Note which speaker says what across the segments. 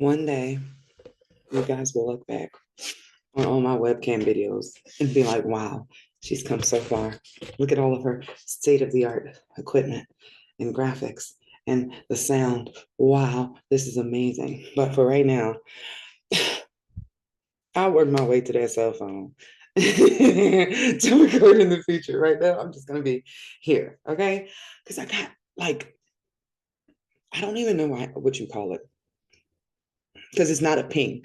Speaker 1: One day, you guys will look back on all my webcam videos and be like, wow, she's come so far. Look at all of her state of the art equipment and graphics and the sound. Wow, this is amazing. But for right now, I'll work my way to that cell phone to record in the future. Right now, I'm just going to be here, okay? Because I got like, I don't even know what you call it because it's not a ping.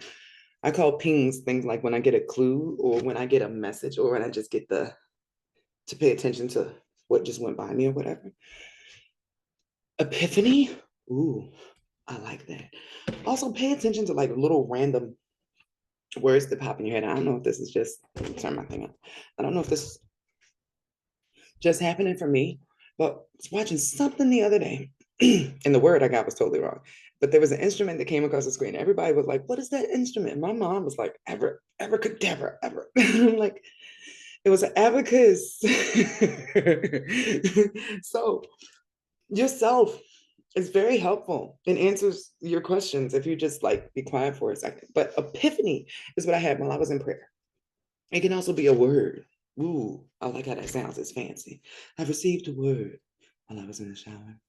Speaker 1: I call pings things like when I get a clue or when I get a message or when I just get to pay attention to what just went by me or whatever. Epiphany. Ooh, I like that. Also pay attention to like little random words that pop in your head. I don't know if this is just turn my thing up. I don't know if this is just happening for me, but I was watching something the other day and the word I got was totally wrong. But there was an instrument that came across the screen. Everybody was like, "What is that instrument?" And my mom was like, abracadabra, ever." I'm like, it was an abacus. So yourself is very helpful and answers your questions if you just like be quiet for a second. But epiphany is what I had while I was in prayer. It can also be a word. Ooh, I like how that sounds. It's fancy. I've received a word while I was in the shower.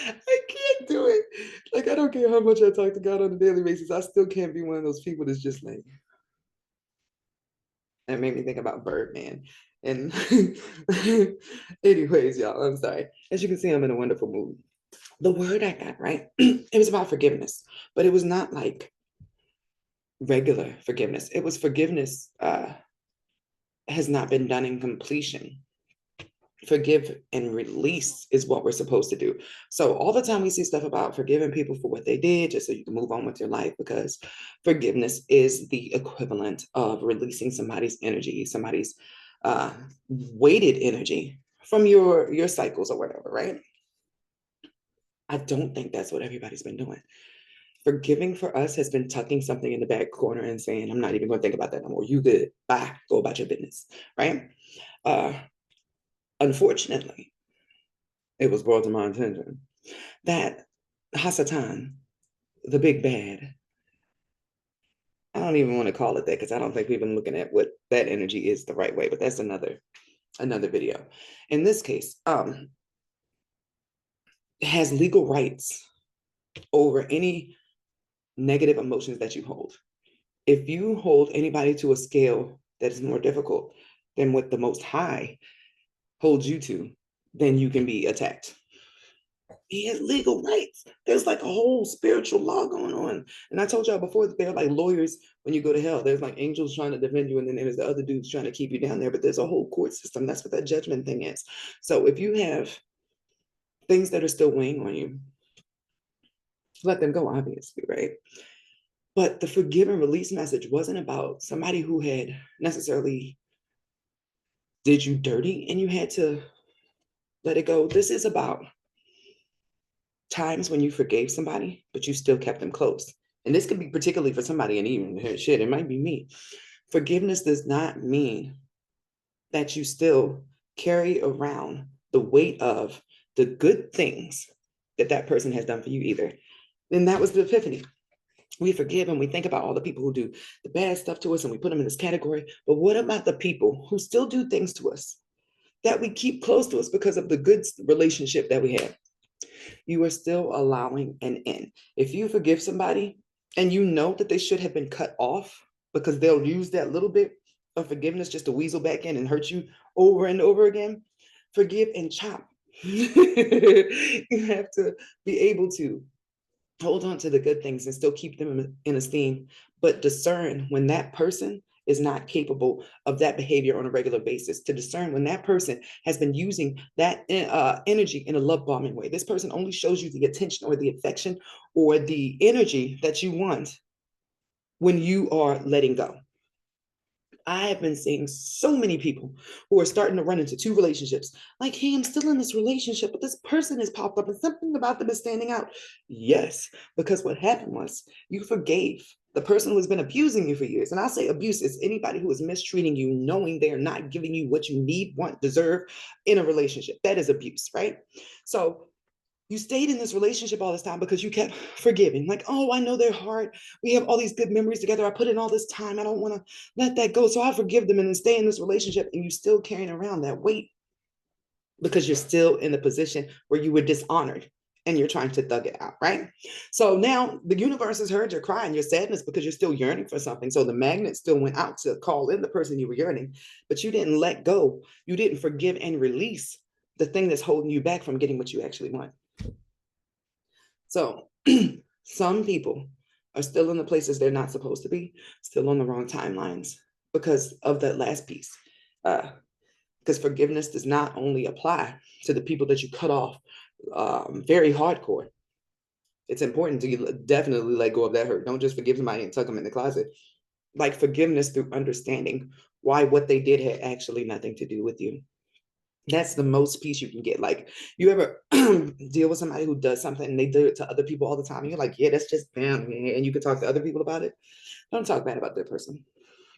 Speaker 1: I can't do it. Like, I don't care how much I talk to God on a daily basis. I still can't be one of those people that's just like, that made me think about Birdman. And anyways, y'all, I'm sorry. As you can see, I'm in a wonderful mood. The word I got, right? It was about forgiveness, but it was not like regular forgiveness. It was forgiveness has not been done in completion. Forgive and release is what we're supposed to do. So all the time we see stuff about forgiving people for what they did, just so you can move on with your life, because forgiveness is the equivalent of releasing somebody's energy, somebody's weighted energy from your cycles or whatever, right? I don't think that's what everybody's been doing. Forgiving for us has been tucking something in the back corner and saying, I'm not even going to think about that no more. You good. Bye. Go about your business. Right? Uh, Unfortunately, it was brought to my attention that Hasatan, the big bad, I don't even want to call it that because I don't think we've been looking at what that energy is the right way, but that's another video. In this case, has legal rights over any negative emotions that you hold. If you hold anybody to a scale that is more difficult than what the most high holds you to, then you can be attacked. He has legal rights. There's like a whole spiritual law going on. And I told y'all before that they're like lawyers when you go to hell. There's like angels trying to defend you, and then there's the other dudes trying to keep you down there. But there's a whole court system. That's what that judgment thing is. So if you have things that are still weighing on you, let them go, obviously, right? But the forgive and release message wasn't about somebody who had necessarily did you dirty and you had to let it go. This is about times when you forgave somebody, but you still kept them close. And this could be particularly for somebody, and even shit, it might be me. Forgiveness does not mean that you still carry around the weight of the good things that that person has done for you either. And that was the epiphany. We forgive and we think about all the people who do the bad stuff to us and we put them in this category. But what about the people who still do things to us that we keep close to us because of the good relationship that we have? You are still allowing an in. If you forgive somebody and you know that they should have been cut off because they'll use that little bit of forgiveness just to weasel back in and hurt you over and over again, forgive and chop. You have to be able to hold on to the good things and still keep them in esteem, but discern when that person is not capable of that behavior on a regular basis, to discern when that person has been using that energy in a love bombing way. This person only shows you the attention or the affection or the energy that you want when you are letting go. I have been seeing so many people who are starting to run into two relationships. Like, hey, I'm still in this relationship, but this person has popped up and something about them is standing out. Yes, because what happened was you forgave the person who has been abusing you for years. And I say abuse is anybody who is mistreating you, knowing they're not giving you what you need, want, deserve in a relationship. That is abuse, right? So You stayed in this relationship all this time because you kept forgiving. Like, oh, I know their heart. We have all these good memories together. I put in all this time. I don't want to let that go. So I forgive them and then stay in this relationship. And you still carrying around that weight because you're still in the position where you were dishonored and you're trying to thug it out, right? So now the universe has heard your cry and your sadness because you're still yearning for something. So the magnet still went out to call in the person you were yearning, but you didn't let go. You didn't forgive and release the thing that's holding you back from getting what you actually want. So some people are still in the places they're not supposed to be, still on the wrong timelines because of that last piece. Because forgiveness does not only apply to the people that you cut off very hardcore. It's important to definitely let go of that hurt. Don't just forgive somebody and tuck them in the closet. Like forgiveness through understanding why what they did had actually nothing to do with you. That's the most peace you can get. Like, you ever deal with somebody who does something and they do it to other people all the time? And you're like, yeah, that's just them. And you can talk to other people about it. Don't talk bad about that person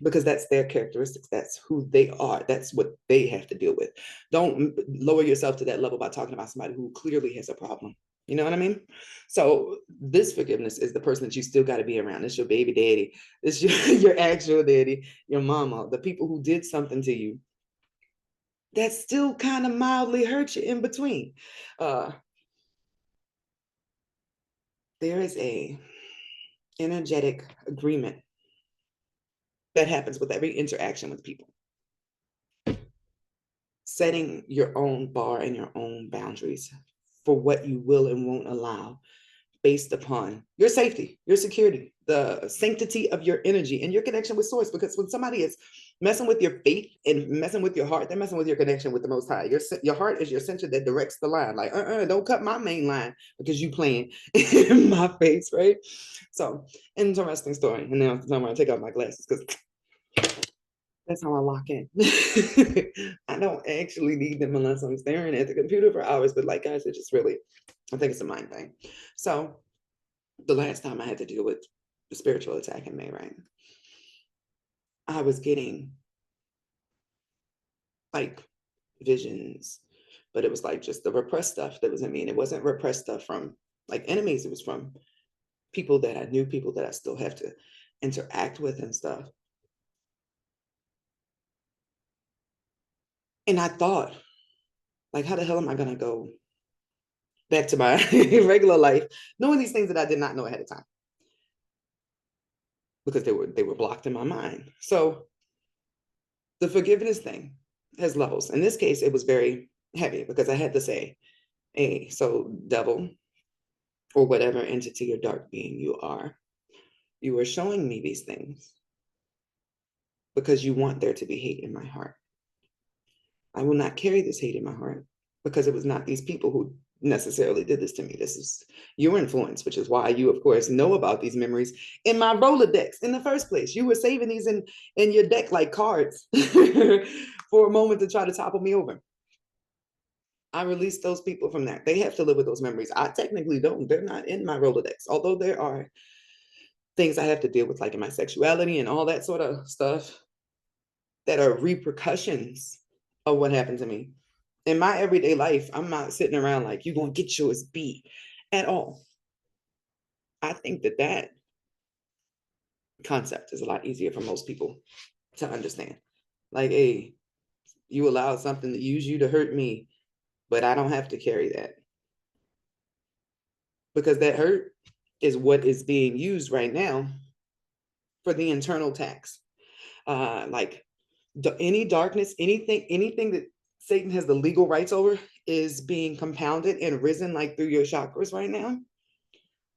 Speaker 1: because that's their characteristics. That's who they are. That's what they have to deal with. Don't lower yourself to that level by talking about somebody who clearly has a problem. You know what I mean? So this forgiveness is the person that you still got to be around. It's your baby daddy. It's your actual daddy, your mama, the people who did something to you that still kind of mildly hurt you in between. Uh, there is a energetic agreement that happens with every interaction with people. Setting your own bar and your own boundaries for what you will and won't allow based upon your safety, your security, the sanctity of your energy and your connection with source. Because when somebody is messing with your faith and messing with your heart, they're messing with your connection with the Most High. Your heart is your center that directs the line. Like, don't cut my main line because you playing in my face, right? So, interesting story. And now I'm going to take off my glasses because that's how I lock in. I don't actually need them unless I'm staring at the computer for hours. But like guys, it just really, I think it's a mind thing. So the last time I had to deal with the spiritual attack in May, right? I was getting like visions, but it was like just the repressed stuff that was in me. And it wasn't repressed stuff from like enemies. It was from people that I knew, people that I still have to interact with and stuff. And I thought, like, how the hell am I going to go back to my regular life, knowing these things that I did not know ahead of time because they were blocked in my mind. So the forgiveness thing has levels. In this case, it was very heavy because I had to say, hey, so devil or whatever entity or dark being you are showing me these things because you want there to be hate in my heart. I will not carry this hate in my heart because it was not these people who necessarily did this to me. This is your influence, which is why you, of course, know about these memories in my Rolodex in the first place. You were saving these in your deck like cards for a moment to try to topple me over. I released those people from that. They have to live with those memories. I technically don't. They're not in my Rolodex, although there are things I have to deal with, like in my sexuality and all that sort of stuff that are repercussions of what happened to me. In my everyday life, I'm not sitting around like, you're going to get yours beat at all. I think that concept is a lot easier for most people to understand. Like, hey, you allowed something to use you to hurt me, but I don't have to carry that. Because that hurt is what is being used right now for the internal tax. Like any darkness, anything that Satan has the legal rights over is being compounded and risen like through your chakras right now,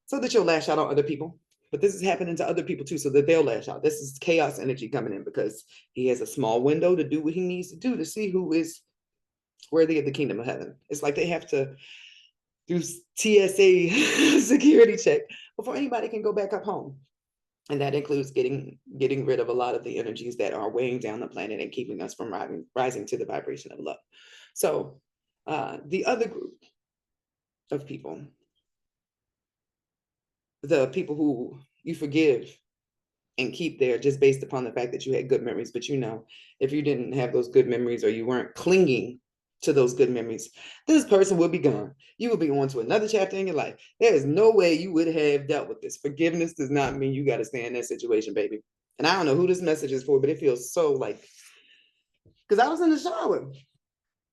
Speaker 1: so that you'll lash out on other people. But this is happening to other people too, so that they'll lash out. This is chaos energy coming in because he has a small window to do what he needs to do to see who is worthy of the kingdom of heaven. It's like they have to do TSA security check before anybody can go back up home. And that includes getting rid of a lot of the energies that are weighing down the planet and keeping us from rising to the vibration of love. So the other group of people, the people who you forgive and keep there just based upon the fact that you had good memories, but if you didn't have those good memories or you weren't clinging to those good memories, this person will be gone. You will be on to another chapter in your life. There is no way you would have dealt with this. Forgiveness does not mean you got to stay in that situation, baby. And I don't know who this message is for, but it feels so like, because I was in the shower,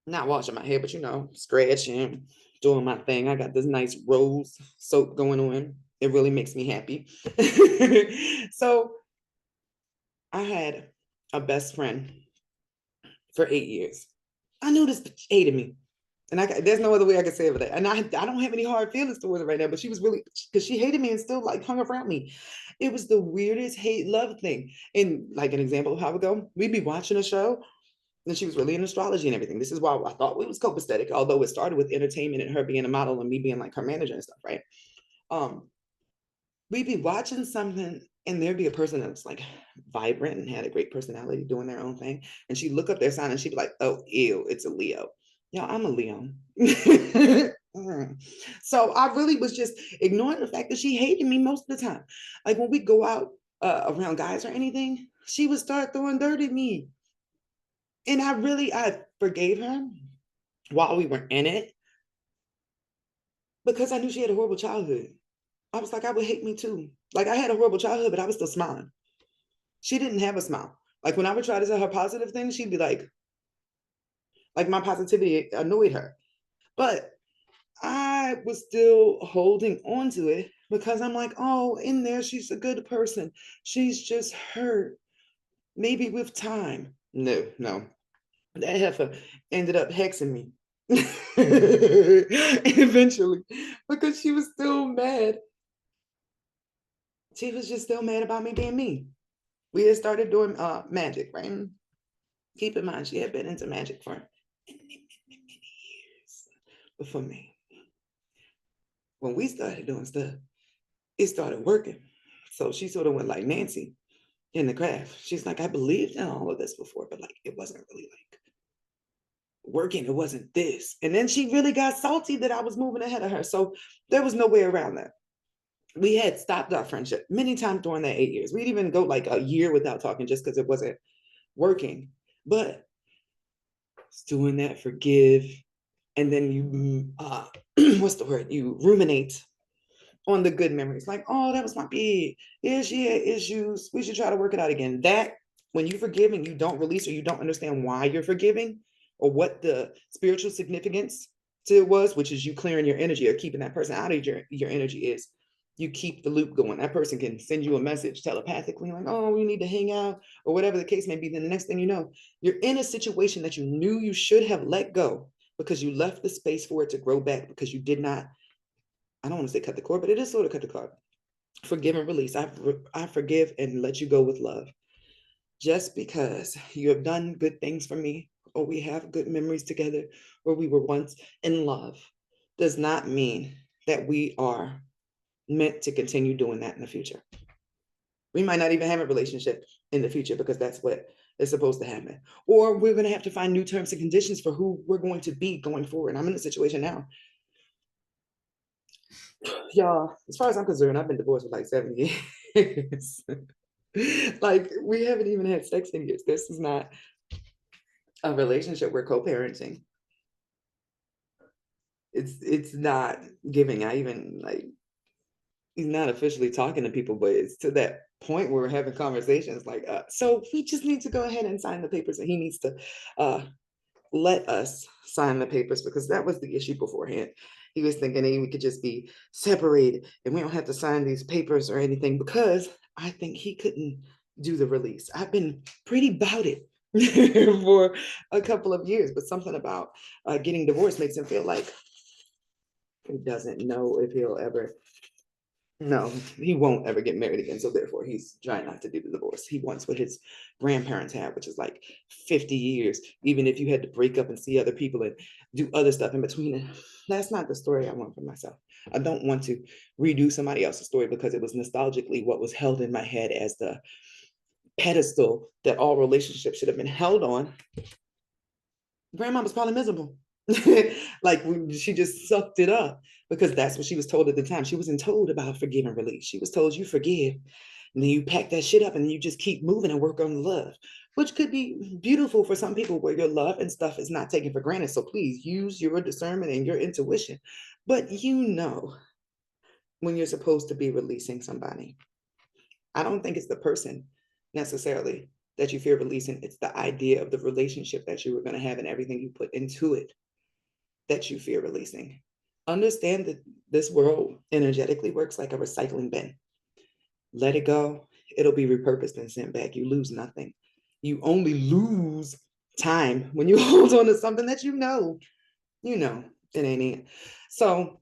Speaker 1: not washing my hair, but scratching, doing my thing. I got this nice rose soap going on. It really makes me happy. So I had a best friend for 8 years. I knew this bitch hated me. And there's no other way I can say it. And I don't have any hard feelings towards it right now, but she was really, because she hated me and still like hung around me. It was the weirdest hate love thing. And like an example of how it go, we'd be watching a show and she was really in astrology and everything. This is why I thought it was copacetic, although it started with entertainment and her being a model and me being like her manager and stuff, right? We'd be watching something and there'd be a person that's like vibrant and had a great personality doing their own thing. And she'd look up their sign and she'd be like, oh, ew, it's a Leo. Yeah, I'm a Leo. So I really was just ignoring the fact that she hated me most of the time. Like when we go out around guys or anything, she would start throwing dirt at me. And I forgave her while we were in it because I knew she had a horrible childhood. I was like, I would hate me too. Like I had a horrible childhood, but I was still smiling. She didn't have a smile. Like when I would try to tell her positive things, she'd be like my positivity annoyed her. But I was still holding on to it because I'm like, oh, in there, she's a good person. She's just hurt. Maybe with time. No. That heifer ended up hexing me. Eventually, because she was still mad. She was just still mad about me being me. We had started doing magic, right? Keep in mind, she had been into magic for many years before me. When we started doing stuff, it started working. So she sort of went like Nancy in the craft. She's like, I believed in all of this before, but like it wasn't really like working. It wasn't this. And then she really got salty that I was moving ahead of her. So there was no way around that. We had stopped our friendship many times during that 8 years. We'd even go like a year without talking just because it wasn't working. But doing that, forgive, and then you what's the word? You ruminate on the good memories. Like, oh, that was my big. Yeah, she had issues. We should try to work it out again. That when you forgive and you don't release or you don't understand why you're forgiving or what the spiritual significance to it was, which is you clearing your energy or keeping that person out of your energy is you keep the loop going. That person can send you a message telepathically, like, oh, we need to hang out, or whatever the case may be. Then the next thing you know, you're in a situation that you knew you should have let go because you left the space for it to grow back because you did not, I don't want to say cut the cord, but it is sort of cut the cord. Forgive and release. I forgive and let you go with love. Just because you have done good things for me, or we have good memories together, or we were once in love, does not mean that we are meant to continue doing that in the future. We might not even have a relationship in the future because that's what is supposed to happen. Or we're going to have to find new terms and conditions for who we're going to be going forward. I'm in a situation now. Y'all, as far as I'm concerned, I've been divorced for like 7 years. Like, we haven't even had sex in years. This is not a relationship. We're co-parenting. It's not giving. I even like he's not officially talking to people, but it's to that point where we're having conversations like, so we just need to go ahead and sign the papers, and he needs to let us sign the papers because that was the issue beforehand. He was thinking hey, we could just be separated and we don't have to sign these papers or anything because I think he couldn't do the release. I've been pretty about it for a couple of years, but something about getting divorced makes him feel like he doesn't know if he'll ever no, he won't ever get married again. So therefore, he's trying not to do the divorce. He wants what his grandparents had, which is like 50 years, even if you had to break up and see other people and do other stuff in between. And that's not the story I want for myself. I don't want to redo somebody else's story because it was nostalgically what was held in my head as the pedestal that all relationships should have been held on. Grandma was probably miserable. Like she just sucked it up because that's what she was told at the time. She wasn't told about forgive and release. She was told you forgive and then you pack that shit up and you just keep moving and work on love. which could be beautiful for some people where your love and stuff is not taken for granted. So please use your discernment and your intuition. But you know when you're supposed to be releasing somebody. I don't think it's the person necessarily that you fear releasing. It's the idea of the relationship that you were going to have and everything you put into it that you fear releasing. Understand that this world energetically works like a recycling bin. Let it go. It'll be repurposed and sent back. You lose nothing. You only lose time when you hold on to something that you know, it ain't it. So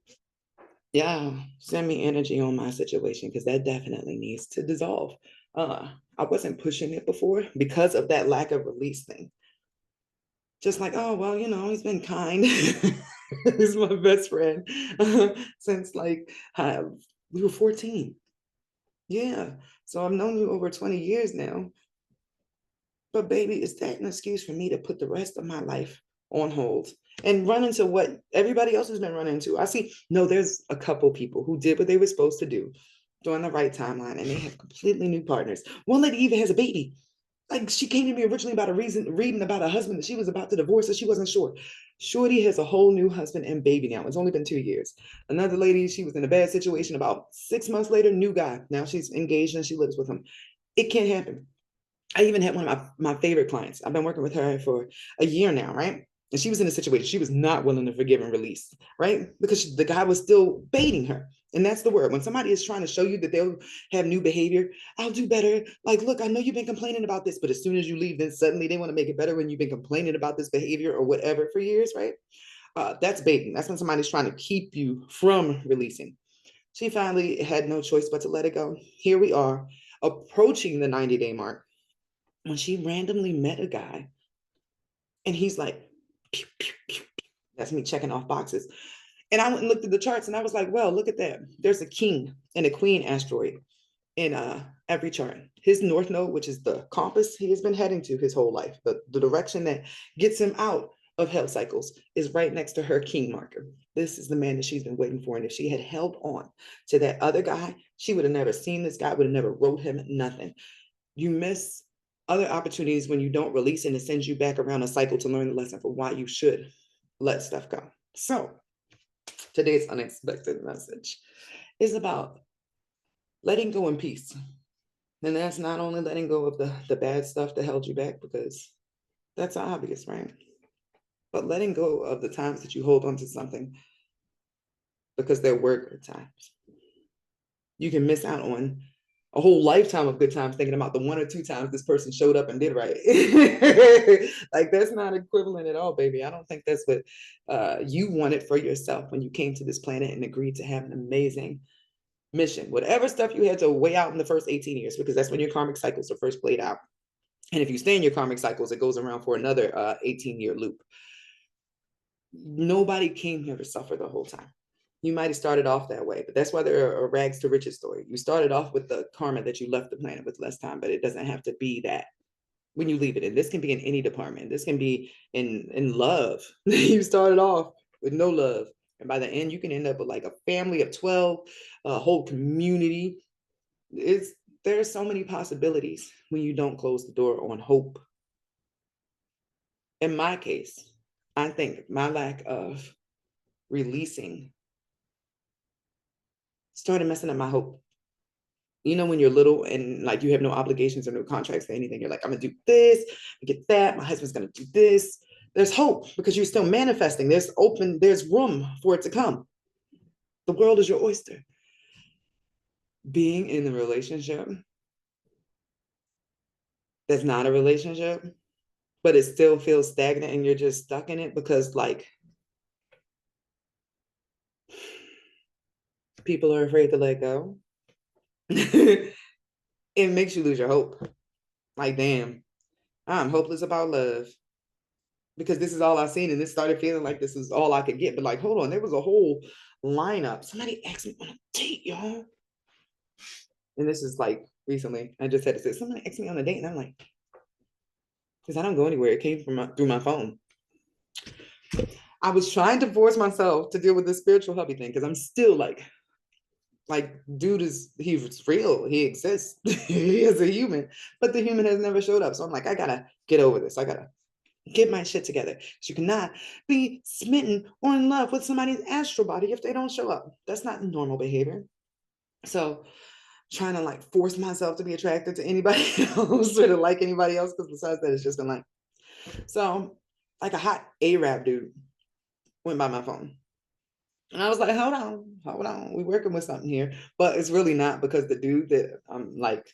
Speaker 1: yeah, send me energy on my situation because that definitely needs to dissolve. I wasn't pushing it before because of that lack of release thing. Just like, oh, well, he's been kind. He's my best friend since like we were 14. Yeah. So I've known you over 20 years now. But baby, is that an excuse for me to put the rest of my life on hold and run into what everybody else has been running into? I see, no, there's a couple people who did what they were supposed to do during the right timeline, and they have completely new partners. One lady even has a baby. Like she came to me originally about reading about a husband that she was about to divorce, and she wasn't sure. Shorty has a whole new husband and baby now. It's only been 2 years. Another lady, she was in a bad situation about 6 months later, new guy. Now she's engaged and she lives with him. It can't happen. I even had one of my favorite clients. I've been working with her for a year now, right? And she was in a situation she was not willing to forgive and release, right? Because the guy was still baiting her. And that's the word. When somebody is trying to show you that they'll have new behavior, I'll do better. Like, look, I know you've been complaining about this, but as soon as you leave, then suddenly they want to make it better when you've been complaining about this behavior or whatever for years, right? That's baiting. That's when somebody's trying to keep you from releasing. She finally had no choice but to let it go. Here we are, approaching the 90-day mark when she randomly met a guy and he's like, pew, pew, pew, pew. That's me checking off boxes. And I went and looked at the charts and I was like, well, look at that. There's a king and a queen asteroid in every chart. His north node, which is the compass he has been heading to his whole life, the direction that gets him out of hell cycles, is right next to her king marker. This is the man that she's been waiting for. And if she had held on to that other guy, she would have never seen this guy, would have never wrote him nothing. You miss other opportunities when you don't release, and it sends you back around a cycle to learn the lesson for why you should let stuff go. So today's unexpected message is about letting go in peace. And that's not only letting go of the bad stuff that held you back, because that's obvious, right? But letting go of the times that you hold on to something because there were good times. You can miss out on a whole lifetime of good times thinking about the 1 or 2 times this person showed up and did right. Like that's not equivalent at all, baby. I don't think that's what you wanted for yourself when you came to this planet and agreed to have an amazing mission. Whatever stuff you had to weigh out in the first 18 years, because that's when your karmic cycles are first played out. And if you stay in your karmic cycles, it goes around for another 18-year loop. Nobody came here to suffer the whole time. You might have started off that way, but that's why they're a rags to riches story. You started off with the karma that you left the planet with less time, but it doesn't have to be that when you leave it. And this can be in any department. This can be in love. You started off with no love, and by the end, you can end up with like a family of 12, a whole community. There are so many possibilities when you don't close the door on hope. In my case, I think my lack of releasing started messing up my hope. When you're little and like you have no obligations or no contracts or anything, you're like, I'm gonna do this, get that, my husband's gonna do this. There's hope because you're still manifesting. There's room for it to come. The world is your oyster. Being in a relationship that's not a relationship, but it still feels stagnant and you're just stuck in it because like people are afraid to let go. It makes you lose your hope. Like, damn, I'm hopeless about love because this is all I've seen. And this started feeling like this is all I could get. But like, hold on, there was a whole lineup. Somebody asked me on a date, y'all. And this is like recently. I just had to say, somebody asked me on a date. And I'm like, because I don't go anywhere. It came from through my phone. I was trying to force myself to deal with this spiritual hubby thing because I'm still like, Like, dude he's real. He exists. He is a human, but the human has never showed up. So I'm like, I gotta get over this. I gotta get my shit together. You cannot be smitten or in love with somebody's astral body if they don't show up. That's not normal behavior. So trying to like force myself to be attracted to anybody else or to like anybody else, because besides that, it's just been like, so like a hot Arab dude went by my phone. And I was like, hold on, we working with something here. But it's really not, because the dude that I'm like,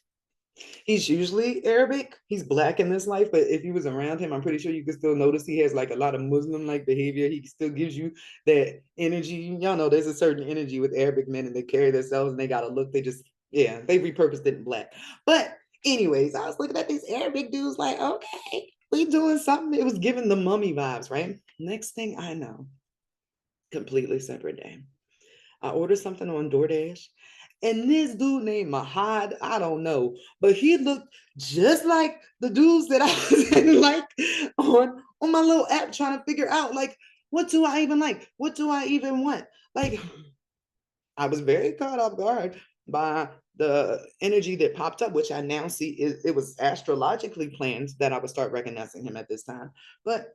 Speaker 1: he's usually Arabic. He's black in this life, but if you was around him, I'm pretty sure you could still notice he has like a lot of Muslim-like behavior. He still gives you that energy. Y'all know there's a certain energy with Arabic men, and they carry themselves and they got to look. They just, yeah, they repurposed it in black. But anyways, I was looking at these Arabic dudes like, okay, we doing something. It was giving the mummy vibes, right? Next thing I know, completely separate day. I ordered something on DoorDash, and this dude named Mahad, I don't know, but he looked just like the dudes that I was in, like on my little app trying to figure out, like, what do I even like? What do I even want? Like, I was very caught off guard by the energy that popped up, which I now see it was astrologically planned that I would start recognizing him at this time. But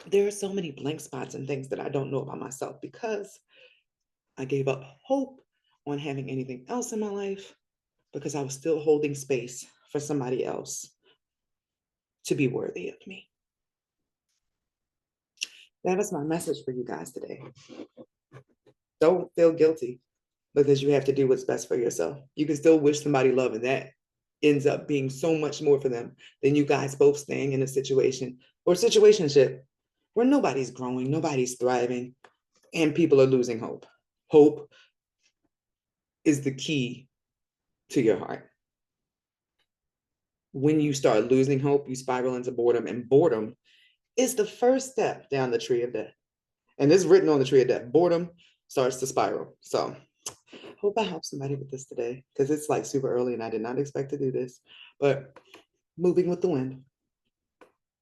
Speaker 1: there are so many blank spots and things that I don't know about myself, because I gave up hope on having anything else in my life, because I was still holding space for somebody else to be worthy of me. That is my message for you guys today. Don't feel guilty because you have to do what's best for yourself. You can still wish somebody love, and that ends up being so much more for them than you guys both staying in a situation or situationship where nobody's growing, nobody's thriving, and people are losing hope. Hope is the key to your heart. When you start losing hope, you spiral into boredom, and boredom is the first step down the tree of death. And this is written on the tree of death. Boredom starts to spiral. So hope I help somebody with this today, because it's like super early and I did not expect to do this, but moving with the wind.